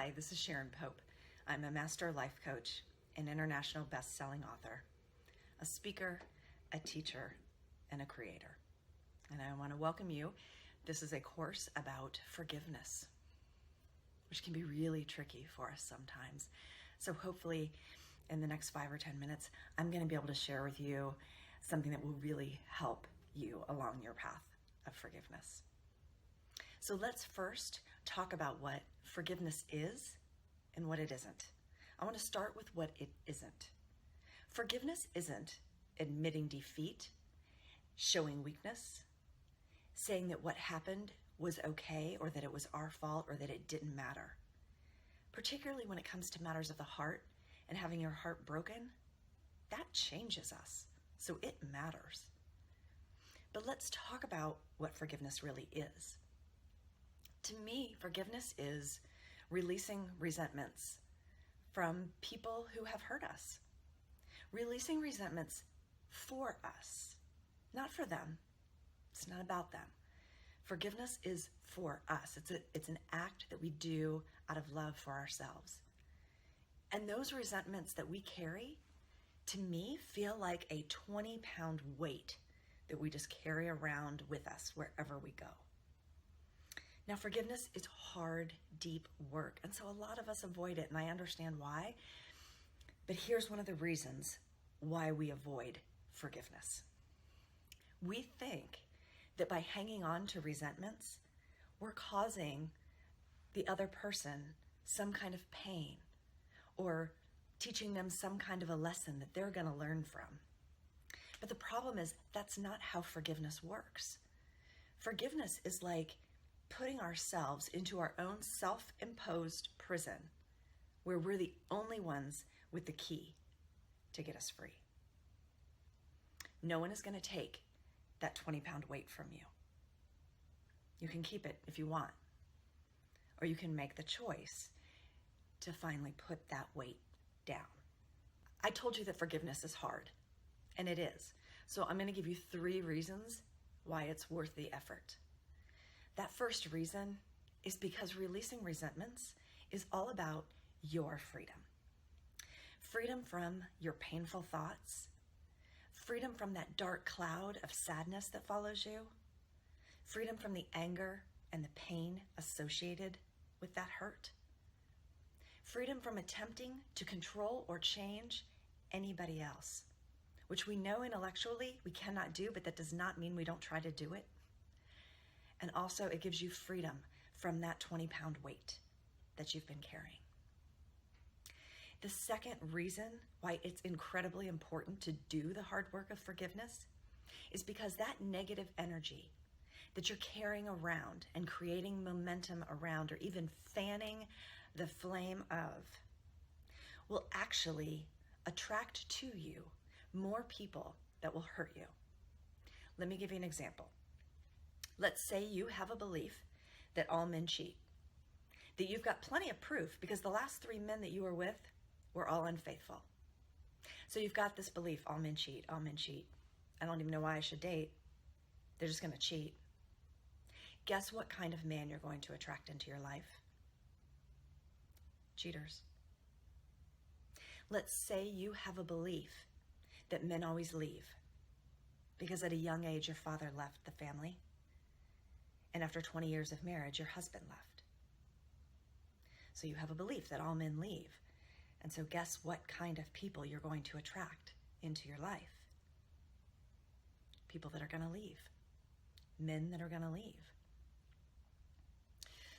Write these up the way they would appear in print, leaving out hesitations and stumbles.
Hi, this is Sharon Pope. I'm a master life coach, an international best-selling author, a speaker, a teacher, and a creator. And I want to welcome you. This is a course about forgiveness, which can be really tricky for us sometimes. So hopefully in the next 5 or 10 minutes, I'm going to be able to share with you something that will really help you along your path of forgiveness. So let's first talk about what forgiveness is and what it isn't. I want to start with what it isn't. Forgiveness isn't admitting defeat, showing weakness, saying that what happened was okay or that it was our fault or that it didn't matter. Particularly when it comes to matters of the heart and having your heart broken, that changes us. So it matters. But let's talk about what forgiveness really is. To me, forgiveness is releasing resentments from people who have hurt us. Releasing resentments for us, not for them. It's not about them. Forgiveness is for us. It's an act that we do out of love for ourselves. And those resentments that we carry, to me, feel like a 20-pound weight that we just carry around with us wherever we go. Now, forgiveness is hard, deep work, and so a lot of us avoid it, and I understand why. But here's one of the reasons why we avoid forgiveness. We think that by hanging on to resentments, we're causing the other person some kind of pain or teaching them some kind of a lesson that they're going to learn from. But the problem is that's not how forgiveness works. Forgiveness is like putting ourselves into our own self-imposed prison where we're the only ones with the key to get us free. No one is going to take that 20-pound weight from you. You can keep it if you want, or you can make the choice to finally put that weight down. I told you that forgiveness is hard, and it is. So I'm going to give you 3 reasons why it's worth the effort. That first reason is because releasing resentments is all about your freedom. Freedom from your painful thoughts, freedom from that dark cloud of sadness that follows you, freedom from the anger and the pain associated with that hurt, freedom from attempting to control or change anybody else, which we know intellectually we cannot do, but that does not mean we don't try to do it. And also it gives you freedom from that 20-pound weight that you've been carrying. The second reason why it's incredibly important to do the hard work of forgiveness is because that negative energy that you're carrying around and creating momentum around or even fanning the flame of will actually attract to you more people that will hurt you. Let me give you an example. Let's say you have a belief that all men cheat, that you've got plenty of proof because the last 3 men that you were with were all unfaithful. So you've got this belief, all men cheat, all men cheat. I don't even know why I should date. They're just going to cheat. Guess what kind of man you're going to attract into your life? Cheaters. Let's say you have a belief that men always leave because at a young age your father left the family. And after 20 years of marriage, your husband left. So you have a belief that all men leave. And so guess what kind of people you're going to attract into your life? People that are going to leave. Men that are going to leave.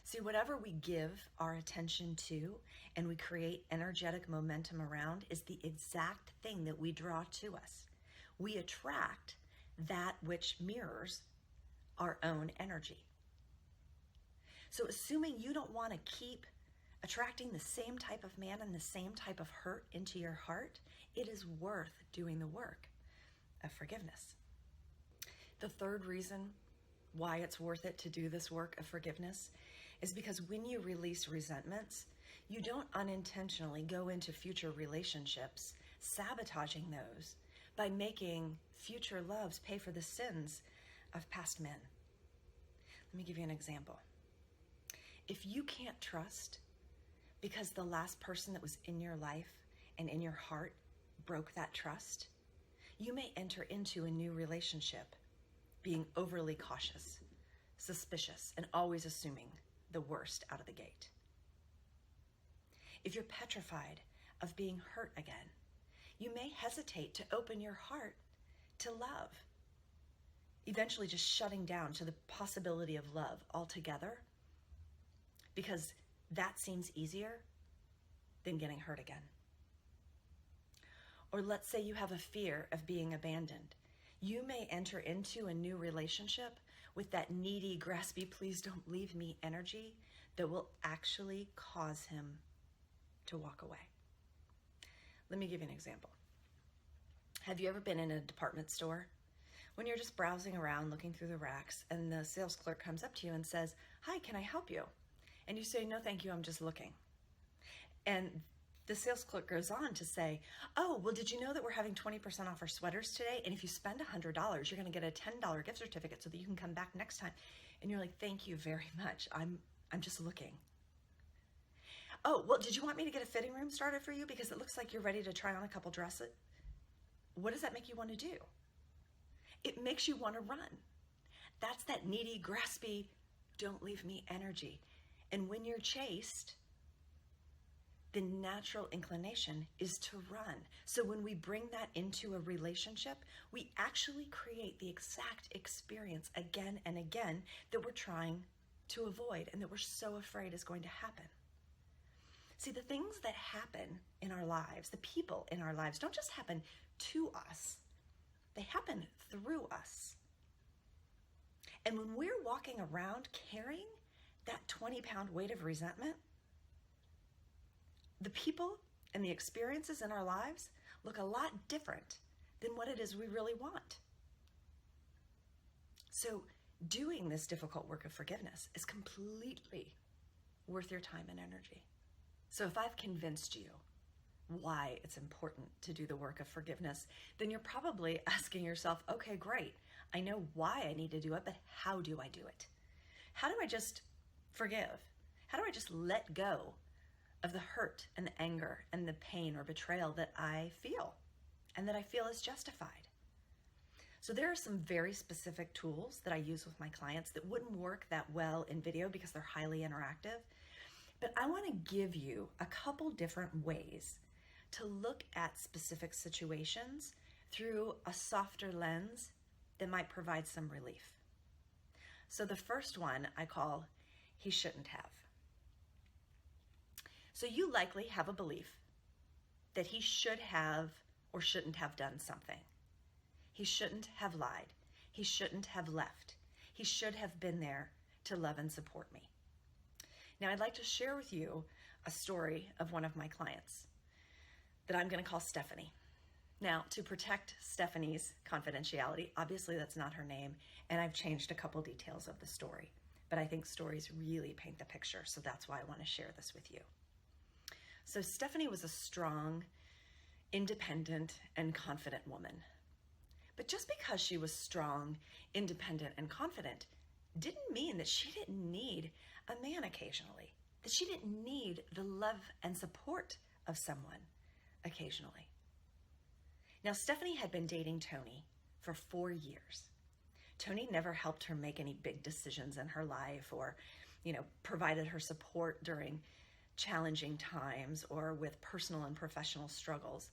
See, whatever we give our attention to and we create energetic momentum around is the exact thing that we draw to us. We attract that which mirrors our own energy. So assuming you don't want to keep attracting the same type of man and the same type of hurt into your heart, it is worth doing the work of forgiveness. The third reason why it's worth it to do this work of forgiveness is because when you release resentments, you don't unintentionally go into future relationships sabotaging those by making future loves pay for the sins of past men. Let me give you an example. If you can't trust because the last person that was in your life and in your heart broke that trust, you may enter into a new relationship being overly cautious, suspicious, and always assuming the worst out of the gate. If you're petrified of being hurt again, you may hesitate to open your heart to love, eventually just shutting down to the possibility of love altogether, because that seems easier than getting hurt again. Or let's say you have a fear of being abandoned. You may enter into a new relationship with that needy, graspy, please don't leave me energy that will actually cause him to walk away. Let me give you an example. Have you ever been in a department store when you're just browsing around looking through the racks and the sales clerk comes up to you and says, "Hi, can I help you?" And you say, "No, thank you, I'm just looking." And the sales clerk goes on to say, "Oh, well, did you know that we're having 20% off our sweaters today? And if you spend $100, you're going to get a $10 gift certificate so that you can come back next time." And you're like, "Thank you very much. I'm just looking." "Oh, well, did you want me to get a fitting room started for you because it looks like you're ready to try on a couple dresses?" What does that make you want to do? It makes you want to run. That's that needy, graspy, don't leave me energy. And when you're chased, the natural inclination is to run. So when we bring that into a relationship, we actually create the exact experience again and again that we're trying to avoid and that we're so afraid is going to happen. See, the things that happen in our lives, the people in our lives, don't just happen to us. They happen through us. And when we're walking around carrying that 20-pound weight of resentment, the people and the experiences in our lives look a lot different than what it is we really want. So doing this difficult work of forgiveness is completely worth your time and energy. So if I've convinced you why it's important to do the work of forgiveness, then you're probably asking yourself, okay, great. I know why I need to do it, but how do I do it? How do I just forgive? How do I just let go of the hurt and the anger and the pain or betrayal that I feel and that I feel is justified? So there are some very specific tools that I use with my clients that wouldn't work that well in video because they're highly interactive. But I want to give you a couple different ways to look at specific situations through a softer lens that might provide some relief. So the first one I call, he shouldn't have. So you likely have a belief that he should have or shouldn't have done something. He shouldn't have lied. He shouldn't have left. He should have been there to love and support me. Now I'd like to share with you a story of one of my clients that I'm going to call Stephanie. Now, to protect Stephanie's confidentiality, obviously that's not her name, and I've changed a couple details of the story, but I think stories really paint the picture, so that's why I want to share this with you. So Stephanie was a strong, independent, and confident woman. But just because she was strong, independent, and confident didn't mean that she didn't need a man occasionally, that she didn't need the love and support of someone occasionally. Now, Stephanie had been dating Tony for 4 years. Tony never helped her make any big decisions in her life or, provided her support during challenging times or with personal and professional struggles.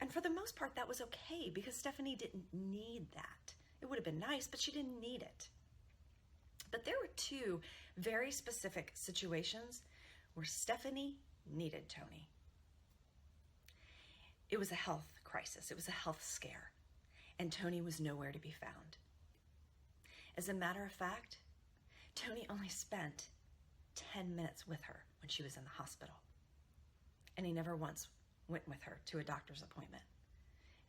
And for the most part, that was okay because Stephanie didn't need that. It would have been nice, but she didn't need it. But there were two very specific situations where Stephanie needed Tony. It was a health crisis. It was a health scare, and Tony was nowhere to be found. As a matter of fact, Tony only spent 10 minutes with her when she was in the hospital, and he never once went with her to a doctor's appointment.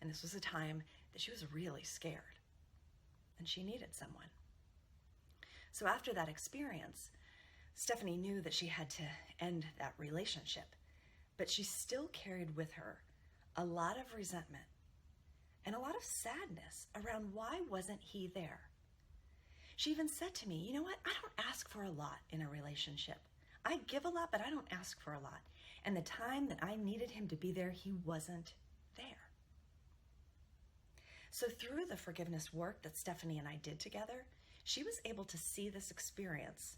And this was a time that she was really scared, and she needed someone. So after that experience, Stephanie knew that she had to end that relationship, but she still carried with her a lot of resentment and a lot of sadness around why wasn't he there. She even said to me, "You know what? I don't ask for a lot in a relationship. I give a lot, but I don't ask for a lot. And the time that I needed him to be there, he wasn't there. So through the forgiveness work that Stephanie and I did together, she was able to see this experience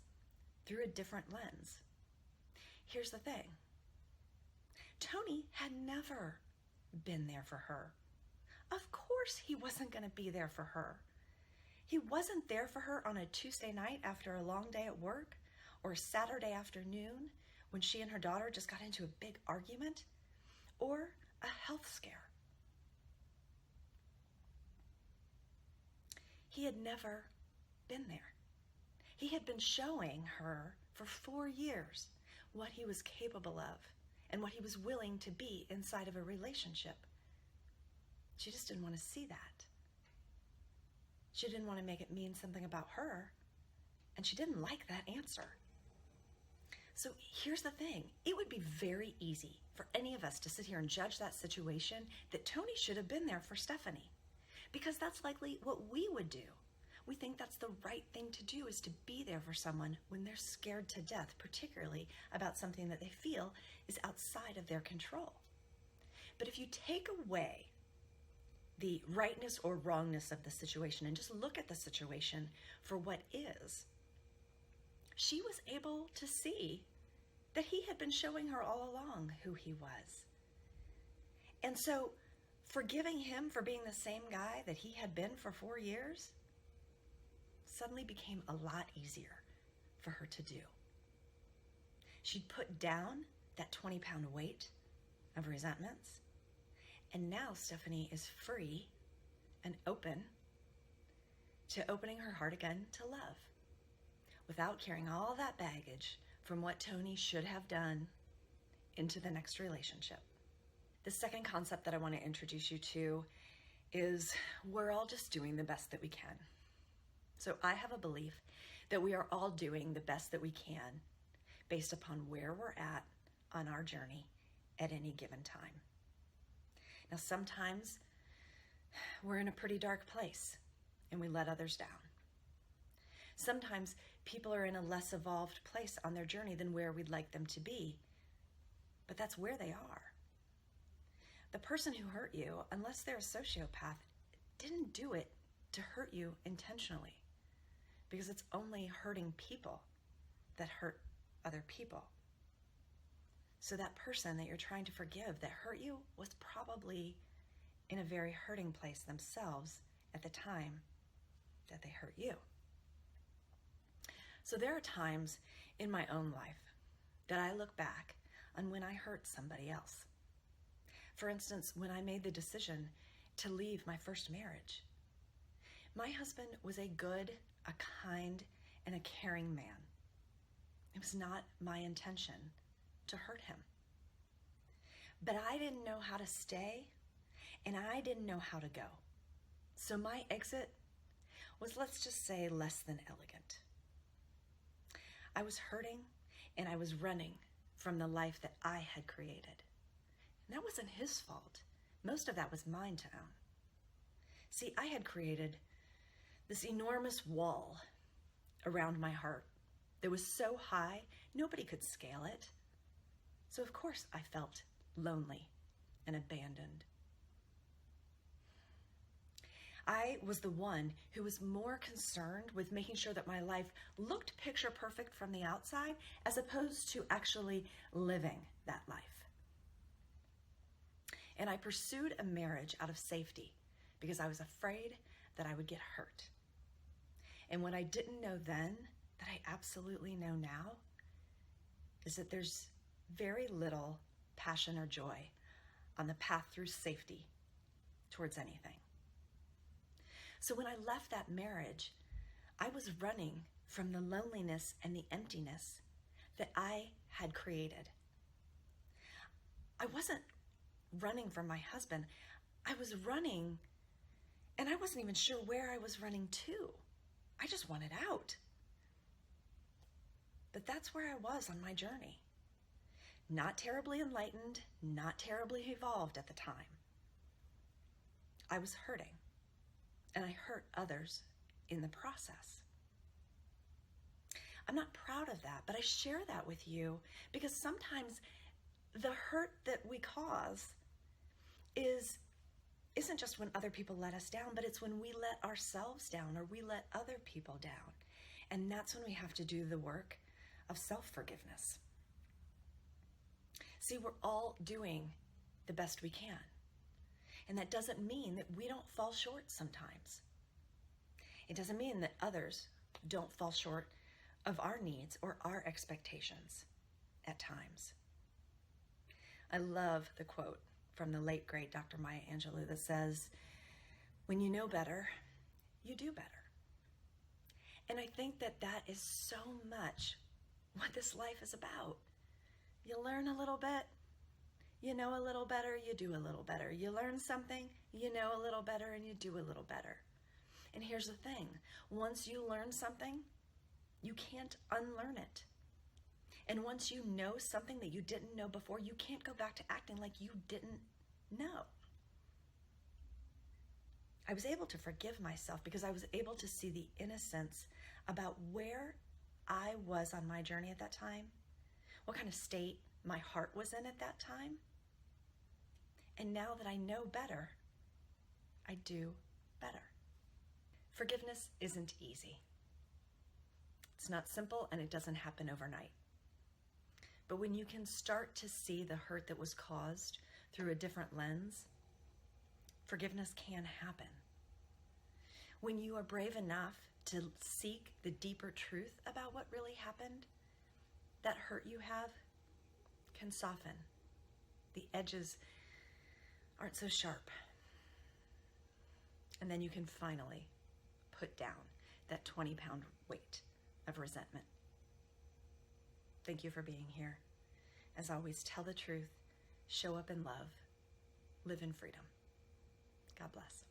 through a different lens. Here's the thing. Tony had never been there for her. Of course he wasn't going to be there for her. He wasn't there for her on a Tuesday night after a long day at work, or a Saturday afternoon when she and her daughter just got into a big argument, or a health scare. He had never been there. He had been showing her for 4 years what he was capable of and what he was willing to be inside of a relationship. She just didn't want to see that. She didn't want to make it mean something about her, and she didn't like that answer. So here's the thing. It would be very easy for any of us to sit here and judge that situation that Tony should have been there for Stephanie, because that's likely what we would do. We think that's the right thing to do, is to be there for someone when they're scared to death, particularly about something that they feel is outside of their control. But if you take away the rightness or wrongness of the situation and just look at the situation for what is, she was able to see that he had been showing her all along who he was. And so forgiving him for being the same guy that he had been for 4 years suddenly became a lot easier for her to do. She'd put down that 20-pound weight of resentments, and now Stephanie is free and open to opening her heart again to love, without carrying all that baggage from what Tony should have done into the next relationship. The second concept that I want to introduce you to is we're all just doing the best that we can. So I have a belief that we are all doing the best that we can based upon where we're at on our journey at any given time. Now, sometimes we're in a pretty dark place and we let others down. Sometimes people are in a less evolved place on their journey than where we'd like them to be, but that's where they are. The person who hurt you, unless they're a sociopath, didn't do it to hurt you intentionally, because it's only hurting people that hurt other people. So that person that you're trying to forgive that hurt you was probably in a very hurting place themselves at the time that they hurt you. So there are times in my own life that I look back on when I hurt somebody else. For instance, when I made the decision to leave my first marriage. My husband was a good, a kind, and a caring man. It was not my intention to hurt him. But I didn't know how to stay, and I didn't know how to go. So my exit was, let's just say, less than elegant. I was hurting, and I was running from the life that I had created. And that wasn't his fault. Most of that was mine to own. See, I had created this enormous wall around my heart that was so high, nobody could scale it. So of course I felt lonely and abandoned. I was the one who was more concerned with making sure that my life looked picture perfect from the outside as opposed to actually living that life. And I pursued a marriage out of safety because I was afraid that I would get hurt. And what I didn't know then, that I absolutely know now, is that there's very little passion or joy on the path through safety towards anything. So when I left that marriage, I was running from the loneliness and the emptiness that I had created. I wasn't running from my husband. I was running, and I wasn't even sure where I was running to. I just wanted out. But that's where I was on my journey. Not terribly enlightened, not terribly evolved at the time. I was hurting, and I hurt others in the process. I'm not proud of that, but I share that with you because sometimes the hurt that we cause isn't just when other people let us down, but it's when we let ourselves down or we let other people down. And that's when we have to do the work of self-forgiveness. See, we're all doing the best we can. And that doesn't mean that we don't fall short sometimes. It doesn't mean that others don't fall short of our needs or our expectations at times. I love the quote from the late, great Dr. Maya Angelou that says, when you know better, you do better. And I think that that is so much what this life is about. You learn a little bit, you know a little better, you do a little better. You learn something, you know a little better, and you do a little better. And here's the thing, once you learn something, you can't unlearn it. And once you know something that you didn't know before, you can't go back to acting like you didn't know. I was able to forgive myself because I was able to see the innocence about where I was on my journey at that time, what kind of state my heart was in at that time. And now that I know better, I do better. Forgiveness isn't easy. It's not simple, and it doesn't happen overnight. But when you can start to see the hurt that was caused through a different lens, forgiveness can happen. When you are brave enough to seek the deeper truth about what really happened, that hurt you have can soften. The edges aren't so sharp. And then you can finally put down that 20-pound weight of resentment. Thank you for being here. As always, tell the truth, show up in love, live in freedom. God bless.